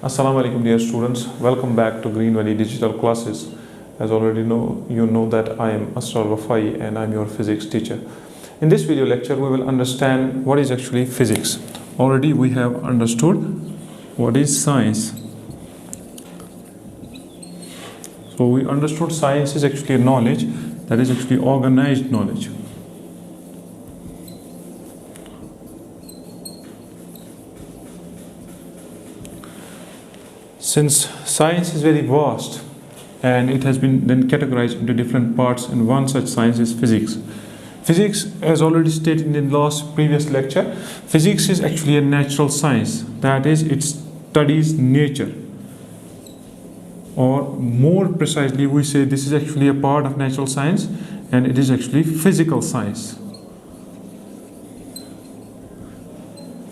Assalamu alaikum dear students, welcome back to Green Valley Digital Classes. As already you know that I am Asrar Wafai and I am your physics teacher. In this video lecture we will understand what is actually physics. Already we have understood what is science. So we understood science is actually knowledge that is actually organized knowledge. Since science is very vast and it has been then categorized into different parts, and one such science is physics. Physics, as already stated in the previous lecture, physics is actually a natural science. That is, it studies nature. Or more precisely, we say this is actually a part of natural science and it is actually physical science.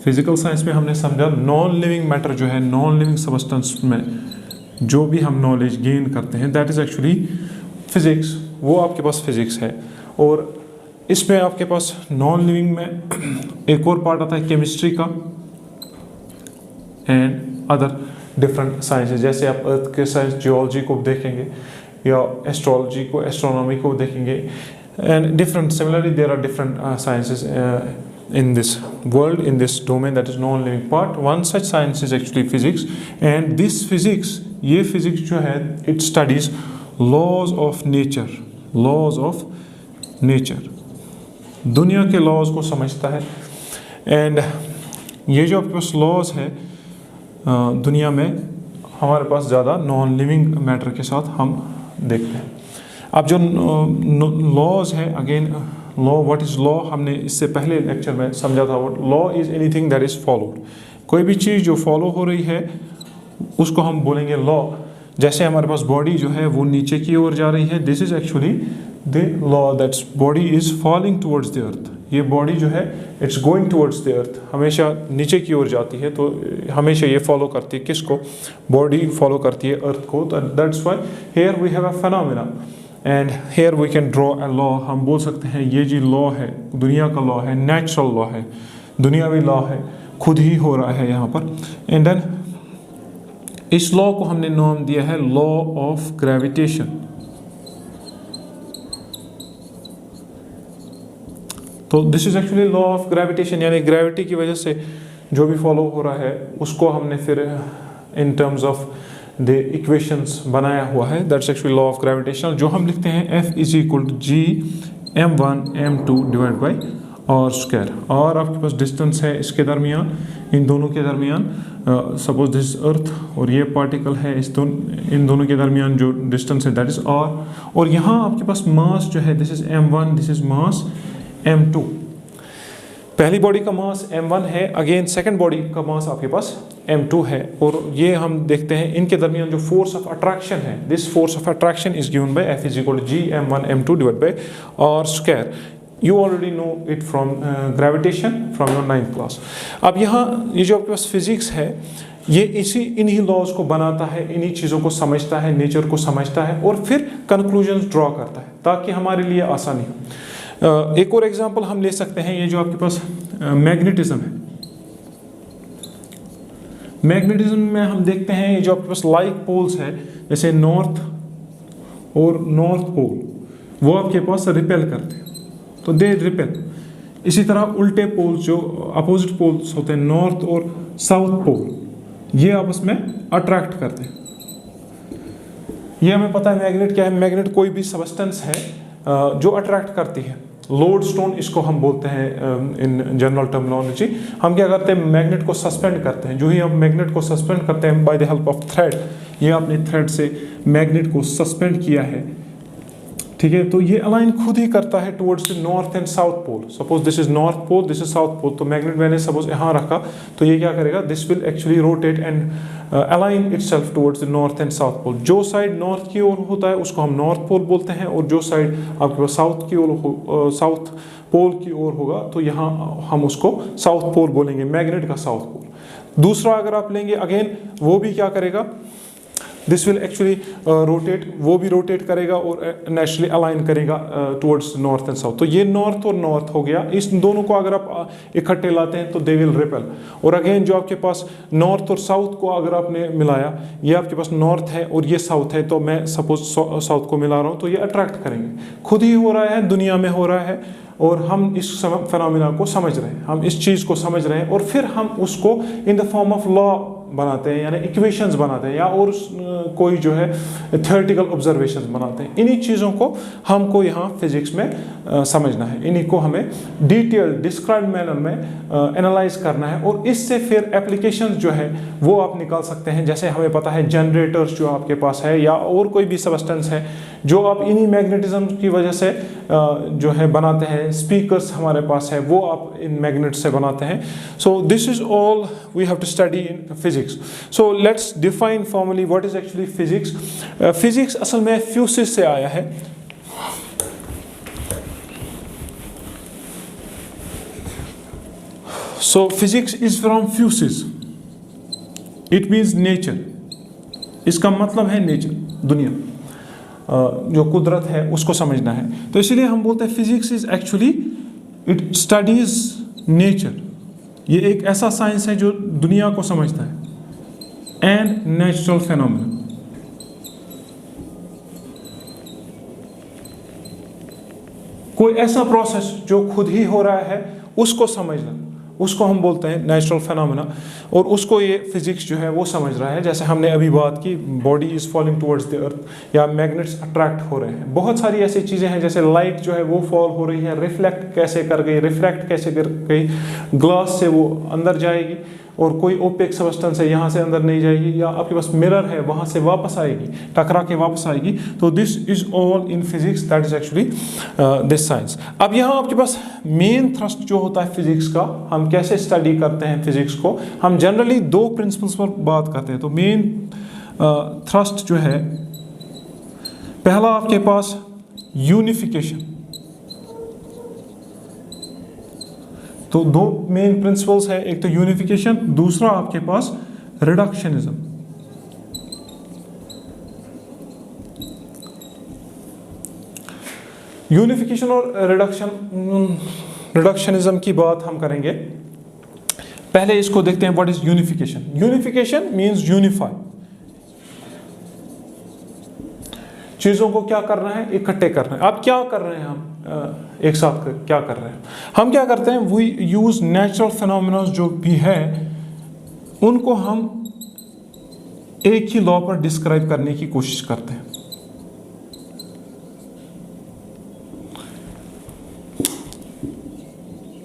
Physical science में हमने समझा non living matter जो है, non living substance में जो भी हम knowledge gain करते हैं दैट इज़ एक्चुअली फिजिक्स. वो आपके पास फिजिक्स है. और इसमें आपके पास नॉन लिविंग में एक और पार्ट आता है केमिस्ट्री का एंड अदर डिफरेंट साइंसेज. जैसे आप अर्थ के साइंस जियोलॉजी को देखेंगे या एस्ट्रोलॉजी को, एस्ट्रोनॉमी को देखेंगे and different. Similarly there are different sciences in this world, in this domain that is non-living part. One such science is actually physics, and this physics, ये physics जो है, it studies laws of nature, laws of nature. दुनिया के laws को समझता है. and ये जो आपके पास laws है दुनिया में, हमारे पास ज़्यादा non-living matter के साथ हम देखते हैं. अब जो laws है, again law, what is law, हमने इससे पहले लेक्चर में समझा था. Law is anything that is followed. कोई भी चीज़ जो फॉलो हो रही है उसको हम बोलेंगे लॉ. जैसे हमारे पास बॉडी जो है वो नीचे की ओर जा रही है, this is actually the law that's body is falling towards the अर्थ. ये बॉडी जो है इट्स गोइंग टुवर्ड्स द अर्थ, हमेशा नीचे की ओर जाती है. तो हमेशा ये फॉलो करती है किसको? बॉडी फॉलो करती है अर्थ को. That's why here we have a phenomena and here we can draw a law. हम बोल सकते हैं ये जी लॉ है, दुनिया का लॉ है, नेचुरल लॉ है, दुनियावी लॉ है, खुद ही हो रहा है यहाँ पर. एंड देन इस लॉ को हमने नाम दिया है लॉ ऑफ ग्रेविटेशन. तो this is actually law of gravitation, यानी ग्रेविटी की वजह से जो भी फॉलो हो रहा है उसको हमने फिर in terms of the equations बनाया हुआ है. That's actually law of gravitation, जो हम लिखते हैं F is equal to G m1 m2 divide by R square. और आपके पास डिस्टेंस है इसके दरमियान, इन दोनों के दरमियान. सपोज दिस अर्थ और ये पार्टिकल है, इन दोनों के दरमियान जो डिस्टेंस है दैट इज आर. और यहाँ आपके पास मास जो है this is m1, this is mass m2. पहली बॉडी का मास m1 है, अगेन सेकंड बॉडी का मास आपके पास m2 है. और ये हम देखते हैं इनके दरमियान जो फोर्स ऑफ अट्रैक्शन है, this force of attraction is given by F is equal to G m1 m2 divide by R square. You already know it from gravitation from your 9th class. अब यहाँ ये जो आपके पास physics है ये इन्हीं laws को बनाता है, इन्हीं चीज़ों को समझता है, नेचर को समझता है और फिर कंक्लूजन्स ड्रॉ करता है ताकि हमारे लिए आसानी हो. एक और एग्जांपल हम ले सकते हैं, ये जो आपके पास मैग्नेटिज्म है. मैग्नेटिज्म में हम देखते हैं ये जो आपके पास लाइक पोल्स है, जैसे नॉर्थ और नॉर्थ पोल, वो आपके पास रिपेल करते हैं, तो दे रिपेल. इसी तरह उल्टे पोल्स जो अपोजिट पोल्स होते हैं, नॉर्थ और साउथ पोल, ये आपस में अट्रैक्ट करते हैं. ये हमें पता है मैग्नेट क्या है. मैग्नेट कोई भी सबस्टेंस है जो अट्रैक्ट करती है. लोड स्टोन इसको हम बोलते हैं इन जनरल टर्मिनोलॉजी. हम क्या करते हैं, मैग्नेट को सस्पेंड करते हैं. जो ही हम मैग्नेट को सस्पेंड करते हैं by the help of thread, ये आपने थ्रेड से मैग्नेट को सस्पेंड किया है, ठीक है, तो ये अलाइन खुद ही करता है towards the north and south pole. Suppose this is north pole, this is south pole. तो मैग्नेट मैंने सपोज यहाँ रखा तो ये क्या करेगा, this will actually rotate and align itself towards the north and south pole. जो साइड नॉर्थ की ओर होता है उसको हम नॉर्थ पोल बोलते हैं, और जो साइड आपके पास साउथ की ओर साउथ पोल की ओर होगा तो यहाँ हम उसको साउथ पोल बोलेंगे, मैग्नेट का साउथ पोल. दूसरा अगर आप लेंगे अगेन, वो भी क्या करेगा, दिस विल एक्चुअली रोटेट, वो भी रोटेट करेगा और नेचुरली अलाइन करेगा टुवर्ड्स नॉर्थ एंड साउथ। तो ये नॉर्थ और नॉर्थ हो गया, इस दोनों को अगर आप इकट्ठे लाते हैं तो दे विल रिपेल। और अगेन जो आपके पास नॉर्थ और साउथ को अगर आपने मिलाया, ये आपके पास नॉर्थ है और ये साउथ है, तो मैं सपोज साउथ को मिला रहा हूँ, तो ये अट्रैक्ट करेंगे। खुद ही हो रहा है, दुनिया में हो रहा है, और हम इस फिनोमिना को समझ रहे हैं, हम इस चीज़ को समझ रहे हैं, और फिर हम उसको in the form of law बनाते हैं, यानी इक्वेशंस बनाते हैं, या और कोई जो है थ्योरेटिकल ऑब्जर्वेशंस बनाते हैं। इन्हीं चीज़ों को हमको यहाँ फिजिक्स में समझना है, इन्हीं को हमें डिटेल डिस्क्राइब्ड मैनर में एनालाइज करना है, और इससे फिर एप्लीकेशंस जो है वो आप निकाल सकते हैं। जैसे हमें पता है जनरेटर्स जो आपके पास है, या और कोई भी सबस्टेंस है जो आप इन्हीं मैग्नेटिज्म की वजह से जो है बनाते हैं। स्पीकर्स हमारे पास है, वो आप इन मैग्नेट से बनाते हैं। So this is all we have to study in physics. So let's define formally what is actually physics. Physics असल में फ्यूसिस से आया है। सो फिजिक्स इज फ्रॉम फ्यूसिस, इट मीन्स नेचर। इसका मतलब है नेचर, दुनिया, जो कुदरत है उसको समझना है। तो इसलिए हम बोलते हैं physics is actually it studies nature. ये एक ऐसा साइंस है जो दुनिया को समझता है एंड नेचुरल फेनोमेना। कोई ऐसा प्रोसेस जो खुद ही हो रहा है उसको समझना, उसको हम बोलते हैं नेचुरल फेनोमेना, और उसको ये फिजिक्स जो है वो समझ रहा है। जैसे हमने अभी बात की, body is falling towards the अर्थ, या मैग्नेट्स अट्रैक्ट हो रहे हैं। बहुत सारी ऐसी चीज़ें हैं, जैसे लाइट जो है वो फॉल हो रही है, रिफ्लेक्ट कैसे कर गई, रिफ्रैक्ट कैसे कर गई, ग्लास से वो अंदर जाएगी, और कोई ओपेक सब्सटेंस है यहाँ से अंदर नहीं जाएगी, या आपके पास मिरर है वहाँ से वापस आएगी, टकरा के वापस आएगी। तो this is all in physics, that is actually this science. अब यहाँ आपके पास मेन थ्रस्ट जो होता है फिजिक्स का, हम कैसे स्टडी करते हैं फिजिक्स को, हम जनरली दो प्रिंसिपल्स पर बात करते हैं। तो मेन थ्रस्ट जो है, पहला आपके पास यूनिफिकेशन। तो दो मेन प्रिंसिपल्स है, एक तो यूनिफिकेशन, दूसरा आपके पास रिडक्शनिज्म। यूनिफिकेशन और रिडक्शनिज्म की बात हम करेंगे। पहले इसको देखते हैं, what is unification. Unification means unify, चीज़ों को क्या करना है, इकट्ठे करना है। अब क्या कर रहे हैं हम एक साथ क्या कर रहे हैं, हम क्या करते हैं, वी यूज नेचुरल फिनोमेना जो भी है उनको हम एक ही लॉ पर डिस्क्राइब करने की कोशिश करते हैं।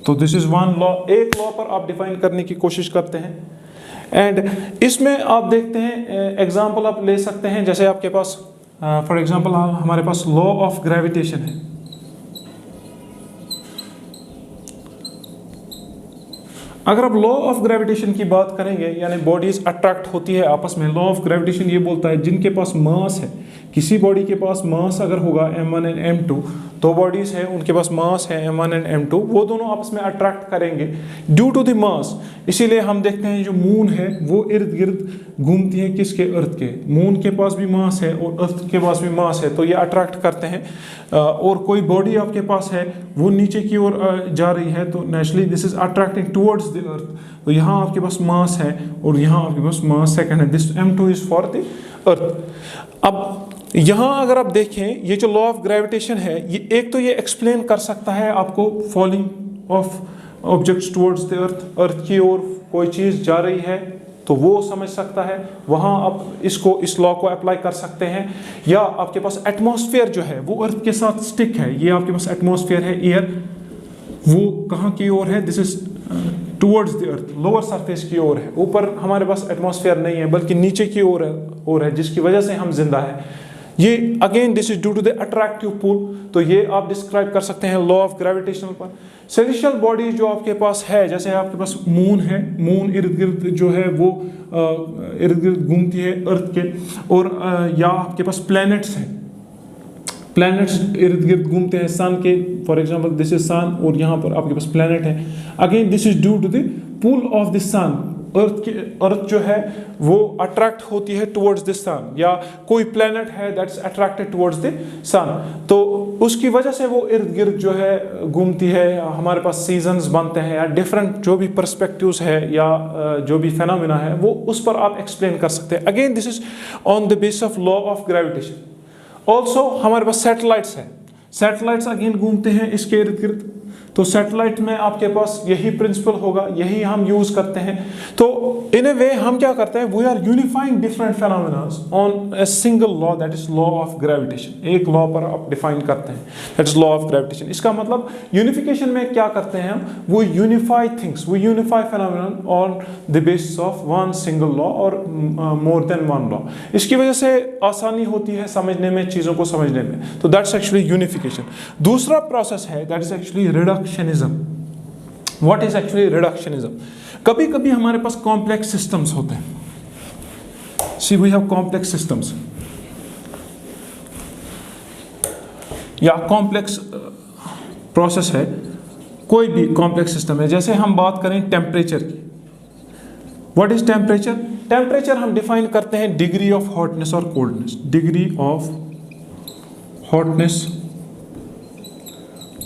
तो दिस इज वन लॉ, एक लॉ पर आप डिफाइन करने की कोशिश करते हैं। एंड इसमें आप देखते हैं, एग्जांपल आप ले सकते हैं, जैसे आपके पास फॉर एग्जांपल हमारे पास लॉ ऑफ ग्रेविटेशन है। अगर आप लॉ ऑफ ग्रेविटेशन की बात करेंगे, यानी बॉडीज अट्रैक्ट होती है आपस में, लॉ ऑफ ग्रेविटेशन ये बोलता है जिनके पास मास है, किसी बॉडी के पास मास अगर होगा m1 एंड m2, दो बॉडीज है उनके पास मास है m1 एंड m2, वो दोनों आपस में अट्रैक्ट करेंगे ड्यू टू द मास। इसीलिए हम देखते हैं जो मून है वो इर्द गिर्द घूमती है, किसके, अर्थ के। मून के पास भी मास है और अर्थ के पास भी मास है, तो ये अट्रैक्ट करते हैं। और कोई बॉडी आपके पास है वो नीचे की ओर जा रही है, तो naturally this is attracting towards the अर्थ। तो यहाँ आपके पास मास है और यहाँ आपके पास मास सेकंड है, this m2 is for the earth. अब यहाँ अगर आप देखें, ये जो लॉ ऑफ ग्रेविटेशन है, ये एक तो ये एक्सप्लेन कर सकता है आपको falling of objects towards the earth, earth की ओर कोई चीज़ जा रही है तो वो समझ सकता है, वहाँ आप इसको, इस लॉ को अप्लाई कर सकते हैं। या आपके पास एटमॉस्फेयर जो है वो अर्थ के साथ स्टिक है, ये आपके पास एटमॉस्फेयर है, एयर, वो कहाँ की ओर है, this is towards the earth, lower surface की ओर है। ऊपर हमारे पास एटमॉस्फेयर नहीं है बल्कि नीचे की ओर है, जिसकी वजह से हम जिंदा है। ये again this is due to the attractive pull, तो ये आप डिस्क्राइब कर सकते हैं लॉ ऑफ ग्रेविटेशनल पर। सेलेस्टियल बॉडी जो आपके पास है, जैसे आपके पास मून है, मून इर्द गिर्द जो है वो इर्द गिर्द घूमती है अर्थ के, और या आपके पास प्लैनेट्स हैं, प्लैनेट्स इर्द गिर्द घूमते हैं सन के, for example this is sun और यहाँ पर आपके पास प्लैनेट है। Again this is due to the pull of the sun, earth जो है वो अट्रैक्ट होती है टुवर्ड्स द सन, या कोई प्लेनेट है दैट्स अट्रैक्टेड टुवर्ड्स द सन, तो उसकी वजह से वो इर्द गिर्द जो है घूमती है। हमारे पास सीजन्स बनते हैं या डिफरेंट जो भी पर्सपेक्टिव्स है या जो भी फेनोमेना है वो उस पर आप एक्सप्लेन कर सकते हैं। Again this is on the basis of law of gravitation. Also हमारे पास सैटेलाइट्स हैं, सैटेलाइट्स अगेन घूमते हैं इसके इर्द गिर्द, तो सैटेलाइट में आपके पास यही प्रिंसिपल होगा, यही हम यूज करते हैं। तो इन ए वे हम क्या करते हैं, we are unifying different phenomenas on a single law, that is law of gravitation. एक लॉ पर आप डिफाइन करते हैं, that is law of gravitation. इसका मतलब यूनिफिकेशन में क्या करते हैं हम, वो यूनिफाई थिंग्स, वो unify phenomenon on the basis of one single law और मोर देन वन लॉ। इसकी वजह से आसानी होती है समझने में, चीज़ों को समझने में, तो दैट्स एक्चुअली यूनिफिकेशन। दूसरा प्रोसेस है that is actually reductionism. What is actually reductionism? कभी कभी हमारे पास कॉम्प्लेक्स सिस्टम्स होते हैं, सी वी हैव कॉम्प्लेक्स सिस्टम्स या कॉम्प्लेक्स प्रोसेस है, कोई भी कॉम्प्लेक्स सिस्टम है। जैसे हम बात करें टेम्परेचर की, व्हाट इज टेम्परेचर? टेम्परेचर हम डिफाइन करते हैं डिग्री ऑफ हॉटनेस और कोल्डनेस, डिग्री ऑफ हॉटनेस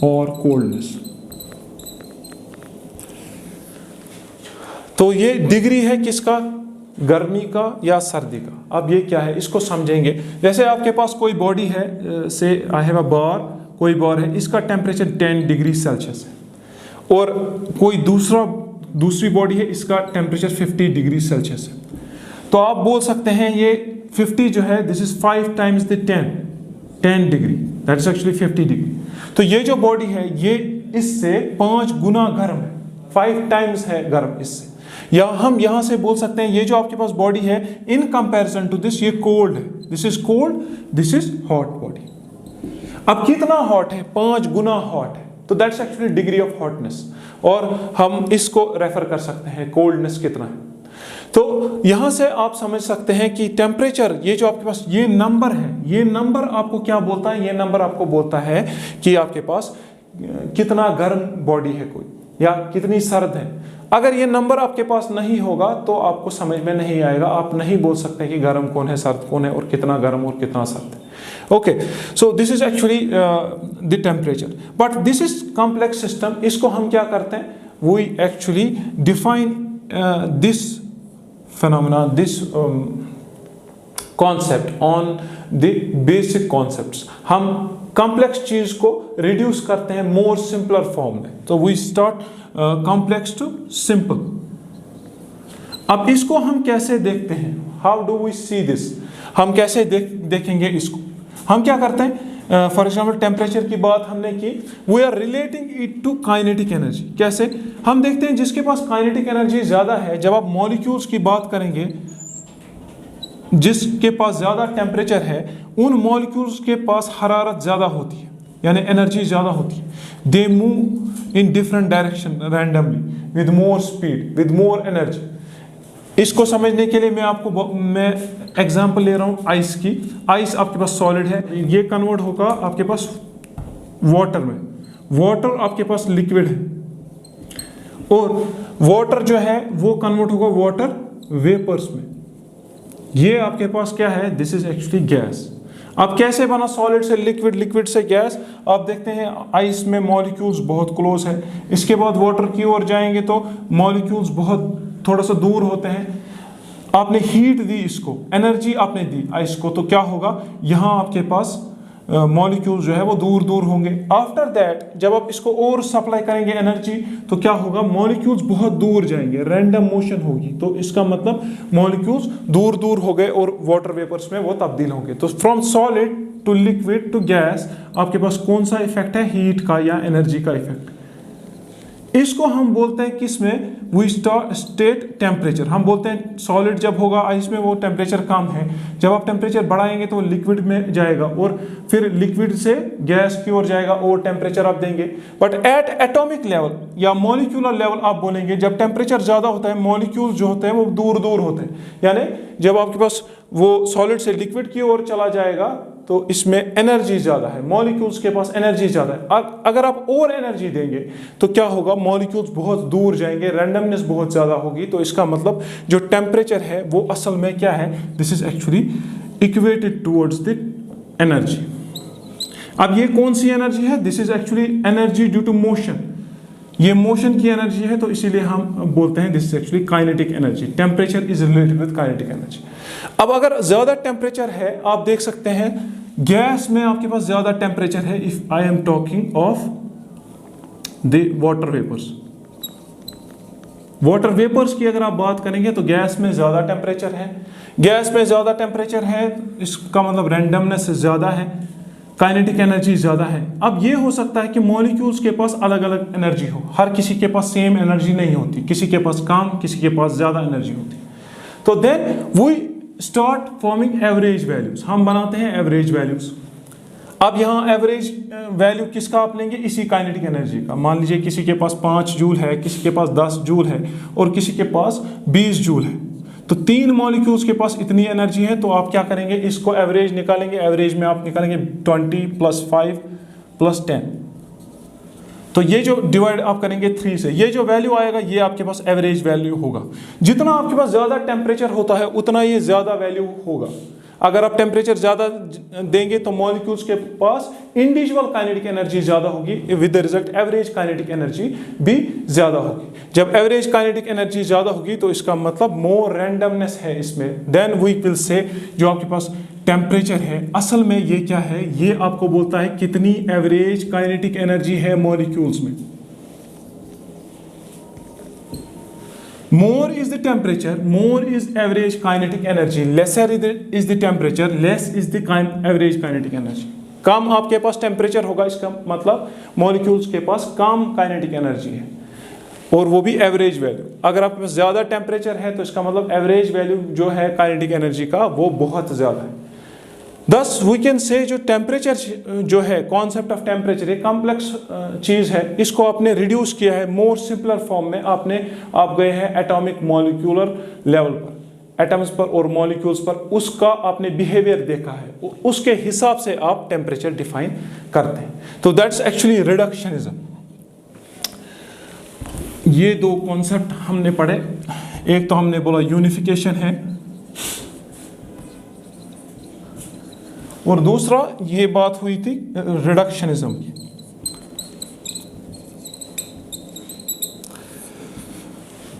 और कोल्डनेस। तो ये डिग्री है किसका, गर्मी का या सर्दी का। अब ये क्या है इसको समझेंगे। जैसे आपके पास कोई बॉडी है, से आई हैव अ बार, कोई बार है, इसका टेम्परेचर 10 डिग्री सेल्सियस है, और कोई दूसरी बॉडी है, इसका टेम्परेचर 50 डिग्री सेल्सियस है। तो आप बोल सकते हैं ये 50 जो है this is 5 times the 10 degree, that is actually 50 degree. तो ये जो बॉडी है ये इससे 5 गुना गर्म है, 5 टाइम्स है गर्म इससे। या हम यहां से बोल सकते हैं ये जो आपके पास बॉडी है इन कंपैरिजन टू दिस ये कोल्ड है, this is cold, this is hot body. अब कितना हॉट है, 5 गुना हॉट है, तो that's actually degree of hotness, और हम इसको रेफर कर सकते हैं कोल्डनेस कितना है। तो यहां से आप समझ सकते हैं कि टेम्परेचर, ये जो आपके पास ये नंबर है, ये नंबर आपको क्या बोलता है, ये नंबर आपको बोलता है कि आपके पास कितना गर्म बॉडी है कोई, या कितनी सर्द है। अगर ये नंबर आपके पास नहीं होगा तो आपको समझ में नहीं आएगा, आप नहीं बोल सकते कि गर्म कौन है, सर्द कौन है, और कितना गर्म और कितना सर्द है। Okay, so this is actually the temperature, but this is complex system. इसको हम क्या करते हैं, we actually define this phenomena, this concept on the basic concepts। हम complex चीज को reduce करते हैं more simpler form में, तो we start complex to simple। अब इसको हम कैसे देखते हैं, how do we see this? हम कैसे देखेंगे इसको? हम क्या करते हैं, फॉर एग्जाम्पल टेम्परेचर की बात हमने की, we are relating it to kinetic energy. कैसे? हम देखते हैं जिसके पास काइनेटिक एनर्जी ज़्यादा है, जब आप मॉलिक्यूल्स की बात करेंगे, जिसके पास ज़्यादा टेम्परेचर है उन मॉलिक्यूल्स के पास हरारत ज़्यादा होती है, यानी एनर्जी ज़्यादा होती है। They move in different direction randomly with more speed, with more energy. इसको समझने के लिए मैं एग्जांपल ले रहा हूँ आइस की। आइस आपके पास सॉलिड है, ये कन्वर्ट होगा आपके पास वाटर में, वाटर आपके पास लिक्विड है, और वाटर जो है वो कन्वर्ट होगा वाटर वेपर्स में। ये आपके पास क्या है, दिस इज एक्चुअली गैस। अब कैसे बना सॉलिड से लिक्विड, लिक्विड से गैस? आप देखते हैं आइस में मॉलिक्यूल्स बहुत क्लोज है, इसके बाद वाटर की ओर जाएंगे तो मॉलिक्यूल्स बहुत थोड़ा सा दूर होते हैं। आपने हीट दी इसको, एनर्जी आपने दी आइस को, तो क्या होगा, यहाँ आपके पास मॉलिक्यूल्स जो है वो दूर दूर होंगे। आफ्टर दैट जब आप इसको और सप्लाई करेंगे एनर्जी, तो क्या होगा, मॉलिक्यूल्स बहुत दूर जाएंगे, रैंडम मोशन होगी। तो इसका मतलब मॉलिक्यूल्स दूर दूर हो गए और वाटर वेपर्स में वो तब्दील होंगे। तो from solid to liquid to gas आपके पास कौन सा इफेक्ट है, हीट का या एनर्जी का इफेक्ट। इसको हम बोलते हैं किसमें, वी स्टेट टेम्परेचर। हम बोलते हैं सॉलिड जब होगा आइस में वो टेम्परेचर कम है, जब आप टेम्परेचर बढ़ाएंगे तो लिक्विड में जाएगा, और फिर लिक्विड से गैस की ओर जाएगा और टेम्परेचर आप देंगे। बट एट एटॉमिक लेवल या मॉलिक्यूलर लेवल आप बोलेंगे, जब टेम्परेचर ज़्यादा होता है मॉलिक्यूल जो होते हैं वो दूर दूर होते हैं, यानी जब आपके पास वो सॉलिड से लिक्विड की ओर चला जाएगा तो इसमें एनर्जी ज़्यादा है, मॉलिक्यूल्स के पास एनर्जी ज़्यादा है। अगर आप और एनर्जी देंगे तो क्या होगा, मॉलिक्यूल्स बहुत दूर जाएंगे, रैंडमनेस बहुत ज़्यादा होगी। तो इसका मतलब जो टेम्परेचर है वो असल में क्या है, this is actually equated towards the energy. अब ये कौन सी एनर्जी है, this is actually energy due to motion. ये मोशन की एनर्जी है, तो इसीलिए हम बोलते हैं this is actually kinetic energy. Temperature is related with kinetic energy. अब अगर ज्यादा टेम्परेचर है, आप देख सकते हैं गैस में आपके पास ज्यादा टेम्परेचर है। If I am talking of the water vapours, water vapours की अगर आप बात करेंगे तो गैस में ज्यादा टेम्परेचर है। गैस में ज्यादा टेम्परेचर है, इसका मतलब रैंडमनेस ज्यादा है, काइनेटिक एनर्जी ज़्यादा है। अब ये हो सकता है कि मॉलिक्यूल्स के पास अलग अलग एनर्जी हो, हर किसी के पास सेम एनर्जी नहीं होती, किसी के पास कम, किसी के पास ज़्यादा एनर्जी होती। तो then we start forming average values, हम बनाते हैं एवरेज वैल्यूज। अब यहाँ एवरेज वैल्यू किसका आप लेंगे, इसी काइनेटिक एनर्जी का। मान लीजिए किसी के पास 5 जूल है, किसी के पास 10 जूल है और किसी के पास 20 जूल है। तो 3 मॉलिक्यूल्स के पास इतनी एनर्जी है, तो आप क्या करेंगे, इसको एवरेज निकालेंगे। एवरेज में आप निकालेंगे 20 + 5 + 10। तो ये जो डिवाइड आप करेंगे 3 से, ये जो वैल्यू आएगा ये आपके पास एवरेज वैल्यू होगा। जितना आपके पास ज़्यादा टेम्परेचर होता है उतना ये ज़्यादा वैल्यू होगा। अगर आप टेम्परेचर ज़्यादा देंगे तो मॉलिक्यूल्स के पास इंडिविजुअल काइनेटिक एनर्जी ज़्यादा होगी, with the result average kinetic energy भी ज़्यादा होगी। जब एवरेज काइनेटिक एनर्जी ज़्यादा होगी तो इसका मतलब मोर रैंडमनेस है इसमें। देन वी विल से जो आपके पास टेम्परेचर है, असल में ये क्या है, ये आपको बोलता है कितनी एवरेज काइनेटिक एनर्जी है मॉलिक्यूल्स में। More is the temperature, more is average kinetic energy, lesser is the temperature, less is the average kinetic energy. कम आपके पास टेम्परेचर होगा, इसका मतलब मॉलिक्यूल्स के पास कम काइनेटिक एनर्जी है, और वो भी एवरेज वैल्यू। अगर आपके पास ज़्यादा टेम्परेचर है तो इसका मतलब एवरेज वैल्यू जो है काइनेटिक एनर्जी का वो बहुत ज़्यादा है। दस वी कैन से जो टेम्परेचर जो है, कॉन्सेप्ट ऑफ टेम्परेचर एक कॉम्प्लेक्स चीज़ है, इसको आपने रिड्यूस किया है मोर सिंपलर फॉर्म में। आप गए हैं एटॉमिक मॉलिक्यूलर लेवल पर, एटम्स पर और मॉलिक्यूल्स पर, उसका आपने बिहेवियर देखा है, उसके हिसाब से आप टेम्परेचर डिफाइन करते हैं। तो दैट्स एक्चुअली रिडक्शनिज्म। ये 2 कॉन्सेप्ट हमने पढ़े। एक तो हमने बोला यूनिफिकेशन है, और दूसरा ये बात हुई थी रिडक्शनिज्म की।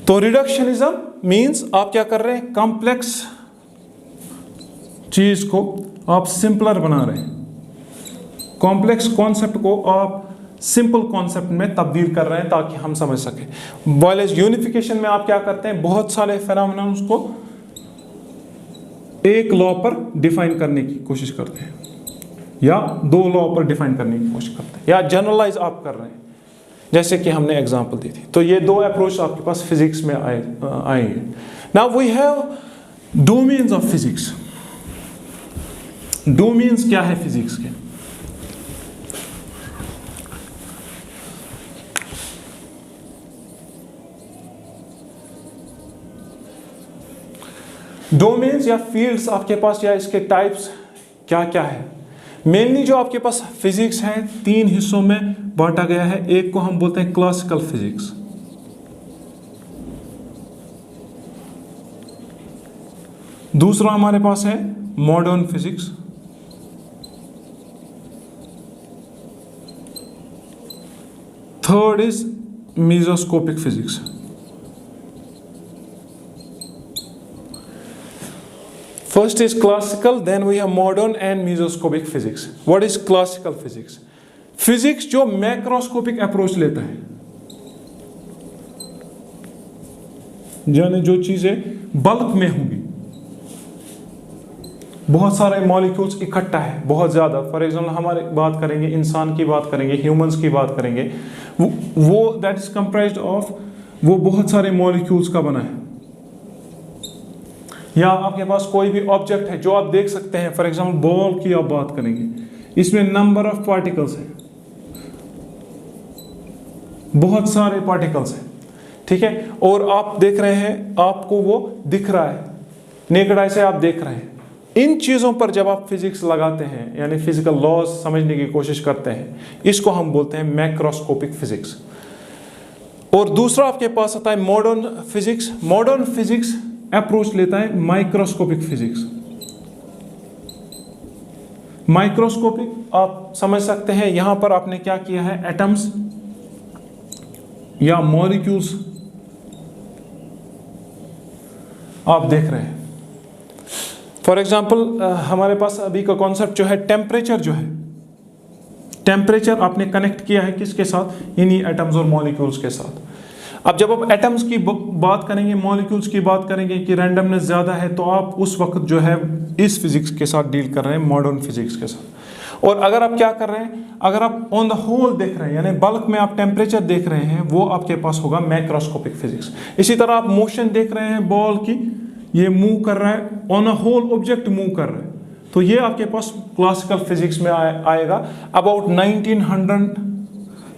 तो रिडक्शनिज्म मींस आप क्या कर रहे हैं, कॉम्प्लेक्स चीज को आप सिंपलर बना रहे हैं, कॉम्प्लेक्स कॉन्सेप्ट को आप सिंपल कॉन्सेप्ट में तब्दील कर रहे हैं ताकि हम समझ सकें। वाइलेज यूनिफिकेशन में आप क्या करते हैं, बहुत सारे फेनोमेनन्स को एक लॉ पर डिफाइन करने की कोशिश करते हैं, या 2 लॉ पर डिफाइन करने की कोशिश करते हैं, या जनरलाइज आप कर रहे हैं, जैसे कि हमने एग्जांपल दी थी। तो ये 2 अप्रोच आपके पास फिजिक्स में आएंगे। Now we have domains of physics. Domains क्या है फिजिक्स के, डोमेन्स या फील्ड्स आपके पास, या इसके टाइप्स क्या क्या है। मेनली जो आपके पास फिजिक्स है 3 हिस्सों में बांटा गया है। एक को हम बोलते हैं क्लासिकल फिजिक्स, दूसरा हमारे पास है modern physics, third is mesoscopic physics. First is classical, then we have modern and mesoscopic physics. What is classical physics? Physics जो मैक्रोस्कोपिक अप्रोच लेता है, यानी जो चीजें बल्क में होंगी, बहुत सारे मॉलिक्यूल्स इकट्ठा है, बहुत ज्यादा। फॉर एग्जाम्पल हमारे बात करेंगे, इंसान की बात करेंगे, ह्यूमंस की बात करेंगे, वो दैट इज कंप्राइज्ड ऑफ, वो बहुत सारे मॉलिक्यूल्स का बना है। या आपके पास कोई भी ऑब्जेक्ट है जो आप देख सकते हैं, फॉर एग्जांपल बॉल की आप बात करेंगे, इसमें नंबर ऑफ पार्टिकल्स हैं, बहुत सारे पार्टिकल्स हैं, ठीक है, और आप देख रहे हैं, आपको वो दिख रहा है, नेकेड आई से आप देख रहे हैं, इन चीज़ों पर जब आप फिजिक्स लगाते हैं, यानी फिजिकल लॉज समझने की कोशिश करते हैं, इसको हम बोलते हैं मैक्रोस्कोपिक फिजिक्स। और दूसरा आपके पास आता है modern physics. Modern physics approach लेता है माइक्रोस्कोपिक फिजिक्स। माइक्रोस्कोपिक आप समझ सकते हैं, यहां पर आपने क्या किया है, एटम्स या मॉलिक्यूल्स आप देख रहे हैं। फॉर एग्जाम्पल हमारे पास अभी का कॉन्सेप्ट जो है टेम्परेचर, जो है टेम्परेचर आपने कनेक्ट किया है किसके साथ, इन्हीं एटम्स और मॉलिक्यूल्स के साथ। अब जब आप एटम्स की बात करेंगे, मॉलिक्यूल्स की बात करेंगे कि रैंडमनेस ज़्यादा है, तो आप उस वक्त जो है इस फिजिक्स के साथ डील कर रहे हैं, मॉडर्न फिजिक्स के साथ। और अगर आप क्या कर रहे हैं, अगर आप ऑन द होल देख रहे हैं, यानी बल्क में आप टेम्परेचर देख रहे हैं, वो आपके पास होगा मैक्रोस्कोपिक फिजिक्स। इसी तरह आप मोशन देख रहे हैं बॉल की, ये मूव कर रहा है, on a whole object move कर रहा है, तो ये आपके पास क्लासिकल फिजिक्स में आएगा। अबाउट 1900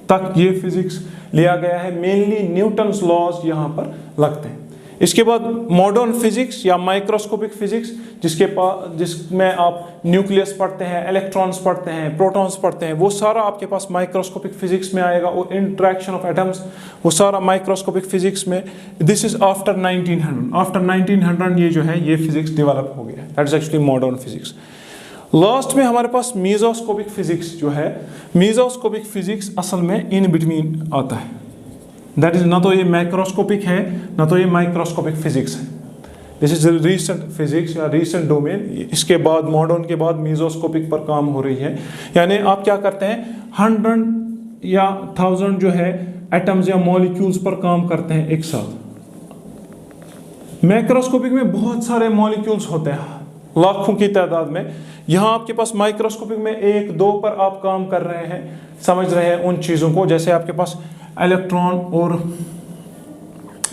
तक ये फिजिक्स लिया गया है, मेनली न्यूटन्स लॉज यहाँ पर लगते हैं। इसके बाद मॉडर्न फिजिक्स या माइक्रोस्कोपिक फिजिक्स, जिसमें आप न्यूक्लियस पढ़ते हैं, इलेक्ट्रॉन्स पढ़ते हैं, प्रोटॉन्स पढ़ते हैं, वो सारा आपके पास माइक्रोस्कोपिक फिजिक्स में आएगा। और इंट्रैक्शन ऑफ एटम्स, वो सारा माइक्रोस्कोपिक फिजिक्स में। This is after 1900। आफ्टर 1900 ये जो है ये फिजिक्स डेवलप हो गया, that is actually modern physics. Last में हमारे पास मीजोस्कोपिक फिजिक्स जो है, मीजोस्कोपिक फिजिक्स असल में इन बिटवीन आता है। दैट इज, ना तो ये मैक्रोस्कोपिक है ना तो ये माइक्रोस्कोपिक फिजिक्स है। दिस इज रीसेंट फिजिक्स या रीसेंट डोमेन। इसके बाद मॉडर्न के बाद मीजोस्कोपिक पर काम हो रही है। यानी आप क्या करते हैं, 100 या 1000 जो है एटम्स या मॉलिक्यूल्स पर काम करते हैं एक साथ। मैक्रोस्कोपिक में बहुत सारे मॉलिक्यूल्स होते हैं, लाखों की तादाद में। यहाँ आपके पास माइक्रोस्कोपिक में 1-2 पर आप काम कर रहे हैं, समझ रहे हैं उन चीज़ों को। जैसे आपके पास इलेक्ट्रॉन और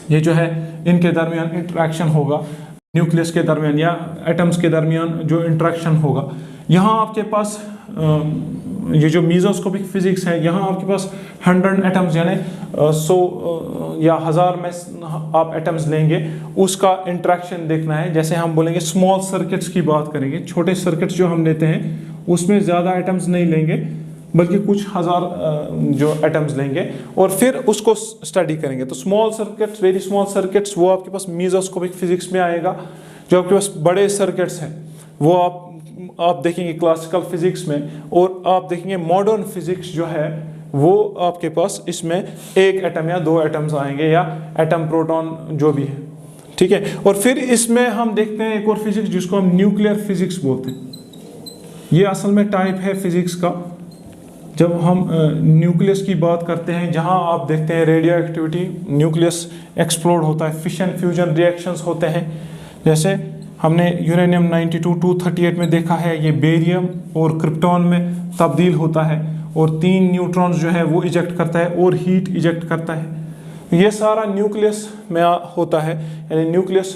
ये जो है इनके दरमियान इंटरेक्शन होगा, न्यूक्लियस के दरमियान या एटम्स के दरमियान जो इंटरेक्शन होगा। यहाँ आपके पास ये जो मीजोस्कोपिक फिजिक्स है, यहाँ आपके पास 100 एटम्स यानी 100 या 1000 में आप एटम्स लेंगे, उसका इंटरेक्शन देखना है। जैसे हम बोलेंगे स्मॉल सर्किट्स की बात करेंगे, छोटे सर्किट्स जो हम लेते हैं उसमें ज़्यादा एटम्स नहीं लेंगे, बल्कि कुछ 1000 जो एटम्स लेंगे और फिर उसको स्टडी करेंगे। तो small circuits, very small circuits, वो आपके पास मीजोस्कोपिक फिजिक्स में आएगा। जो आपके पास बड़े सर्किट्स हैं वो आप देखेंगे क्लासिकल फिजिक्स में। और आप देखेंगे मॉडर्न फिजिक्स जो है वो आपके पास इसमें 1 एटम या 2 एटम्स आएंगे, या एटम प्रोटॉन जो भी है, ठीक है। और फिर इसमें हम देखते हैं एक और फिजिक्स जिसको हम न्यूक्लियर फिजिक्स बोलते हैं। ये असल में टाइप है फिजिक्स का। जब हम न्यूक्लियस की बात करते हैं, जहां आप देखते हैं रेडियो एक्टिविटी, न्यूक्लियस एक्सप्लोड होता है, फिशन फ्यूजन रिएक्शंस होते हैं। जैसे हमने यूरेनियम 92-238 में देखा है, ये बेरियम और क्रिप्टॉन में तब्दील होता है और 3 न्यूट्रॉन्स जो है वो इजेक्ट करता है और हीट इजेक्ट करता है। ये सारा न्यूक्लियस में होता है, यानी न्यूक्लियस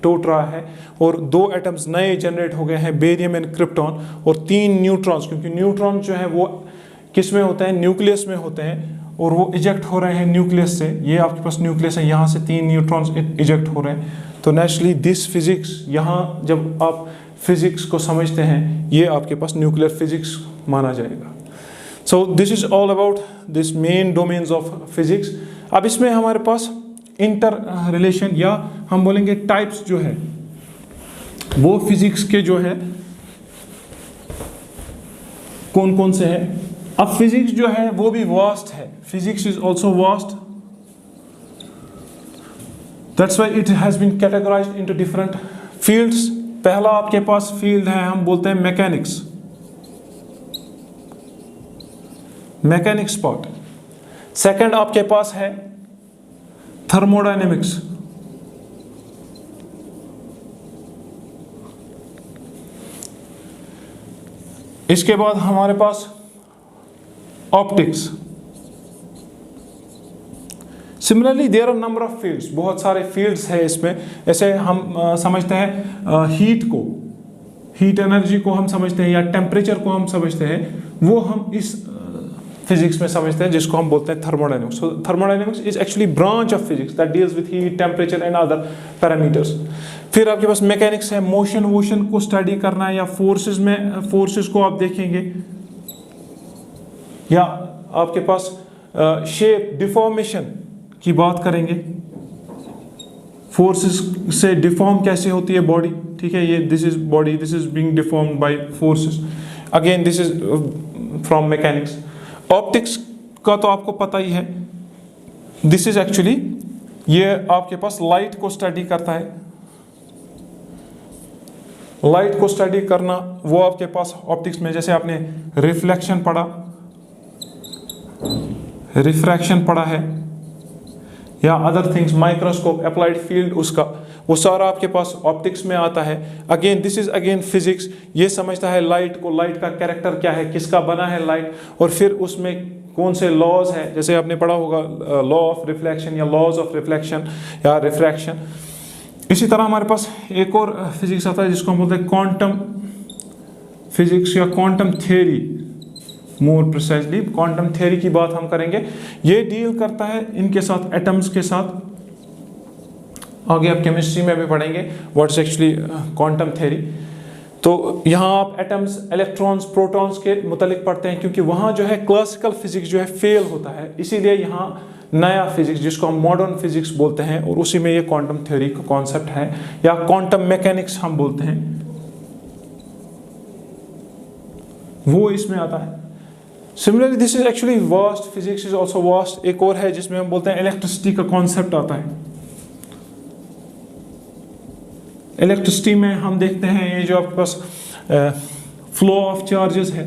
टूट रहा है और 2 एटम्स नए जनरेट हो गए हैं, बेरियम एंड क्रिप्टॉन, और 3 न्यूट्रॉन्स, क्योंकि न्यूट्रॉन जो है वो किस में होते हैं, न्यूक्लियस में होते हैं, और वो इजेक्ट हो रहे हैं न्यूक्लियस से। ये आपके पास न्यूक्लियस है, यहाँ से 3 न्यूट्रॉन्स इजेक्ट हो रहे हैं। तो नेचुरली दिस फिजिक्स, यहाँ जब आप फिजिक्स को समझते हैं, ये आपके पास न्यूक्लियर फिजिक्स माना जाएगा। सो this is all about this main domains of physics. अब इसमें हमारे पास इंटर रिलेशन या हम बोलेंगे टाइप्स जो है वो फिजिक्स के जो है कौन कौन से हैं। अब फिजिक्स जो है वो भी वास्ट है, physics is also vast, that's why it has been categorised into different fields. पहला आपके पास फील्ड है, हम बोलते हैं मैकेनिक्स, मैकेनिक्स पार्ट। सेकंड आपके पास है थर्मोडायनेमिक्स, इसके बाद हमारे पास optics. Similarly there are number of fields, बहुत सारे फील्ड्स है इसमें। जैसे हम समझते हैं हीट को, हीट एनर्जी को हम समझते हैं, या टेम्परेचर को हम समझते हैं, वो हम इस फिजिक्स में समझते हैं, जिसको हम बोलते हैं thermodynamics. So thermodynamics is actually branch of physics that deals with heat, temperature and other parameters. फिर आपके पास मैकेनिक्स है, मोशन वोशन को स्टडी करना है, या फोर्सेस में फोर्सेस को आप देखेंगे, या आपके पास शेप डिफॉर्मेशन की बात करेंगे, फोर्सेस से डिफॉर्म कैसे होती है बॉडी, ठीक है, ये this is body, this is being deformed by forces, again this is from mechanics. Optics का तो आपको पता ही है, दिस इज एक्चुअली, ये आपके पास लाइट को स्टडी करता है, लाइट को स्टडी करना वो आपके पास ऑप्टिक्स में, जैसे आपने रिफ्लेक्शन पढ़ा, रिफ्रैक्शन पढ़ा है, या other things, microscope, applied field उसका, वो सारा आपके पास ऑप्टिक्स में आता है। Again this is again physics, ये समझता है लाइट को, लाइट का कैरेक्टर क्या है, किसका बना है लाइट, और फिर उसमें कौन से लॉज है, जैसे आपने पढ़ा होगा लॉ ऑफ रिफ्लेक्शन या लॉज ऑफ रिफ्लेक्शन या रिफ्रैक्शन। इसी तरह हमारे पास एक और फिजिक्स आता है जिसको हम बोलते हैं क्वांटम फिजिक्स या quantum theory, more precisely quantum theory की बात हम करेंगे। ये डील करता है इनके साथ, एटम्स के साथ। आगे आप केमिस्ट्री में भी पढ़ेंगे what is actually quantum theory. तो यहाँ आप एटम्स, इलेक्ट्रॉन्स, प्रोटॉन्स के मुतालिक पढ़ते हैं, क्योंकि वहाँ जो है क्लासिकल फिजिक्स जो है फेल होता है, इसीलिए यहाँ नया फिजिक्स जिसको हम मॉडर्न फिजिक्स बोलते हैं, और उसी में ये क्वांटम थ्योरी का कॉन्सेप्ट है, या क्वांटम मैकेनिक्स हम बोलते हैं, वो इसमें आता है। Similarly this is actually vast, physics is also vast. एक और है जिसमें हम बोलते हैं इलेक्ट्रिसिटी का कॉन्सेप्ट आता है। इलेक्ट्रिसिटी में हम देखते हैं ये जो आपके पास फ्लो ऑफ चार्जेस है,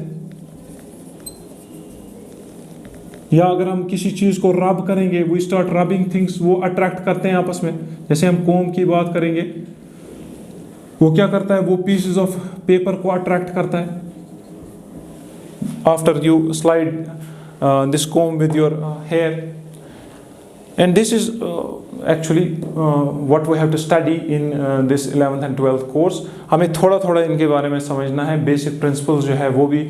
या अगर हम किसी चीज को रब करेंगे, वी स्टार्ट रबिंग थिंग्स, वो अट्रैक्ट करते हैं आपस में। जैसे हम कोम की बात करेंगे, वो क्या करता है, वो पीसेस ऑफ पेपर को अट्रैक्ट करता है। After you slide this comb with your hair, and this is actually what we have to study in this 11th and 12th course। हमें थोड़ा थोड़ा इनके बारे में समझना है, बेसिक प्रिंसिपल्स जो है वो भी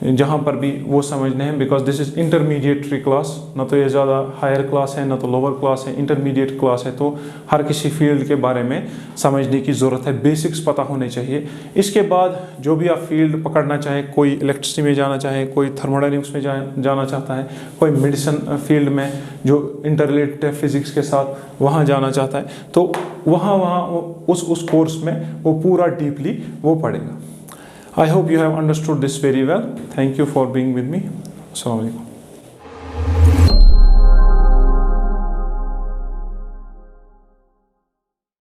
जहाँ पर भी वो समझने हैं, because this is intermediary class, ना तो ये ज़्यादा हायर क्लास है ना तो लोअर क्लास है, इंटरमीडिएट क्लास है। तो हर किसी फील्ड के बारे में समझने की ज़रूरत है, बेसिक्स पता होने चाहिए। इसके बाद जो भी आप फील्ड पकड़ना चाहें, कोई इलेक्ट्रिसिटी में जाना चाहे, कोई थर्मोडायनेमिक्स में जाना चाहता है, कोई मेडिसिन फील्ड में जो इंटर रिलेटेड है फिजिक्स के साथ, वहाँ जाना चाहता है, तो वहाँ उस कोर्स में वो पूरा डीपली वो पढ़ेगा। I hope you have understood this very well. Thank you for being with me. Assalamu alaikum.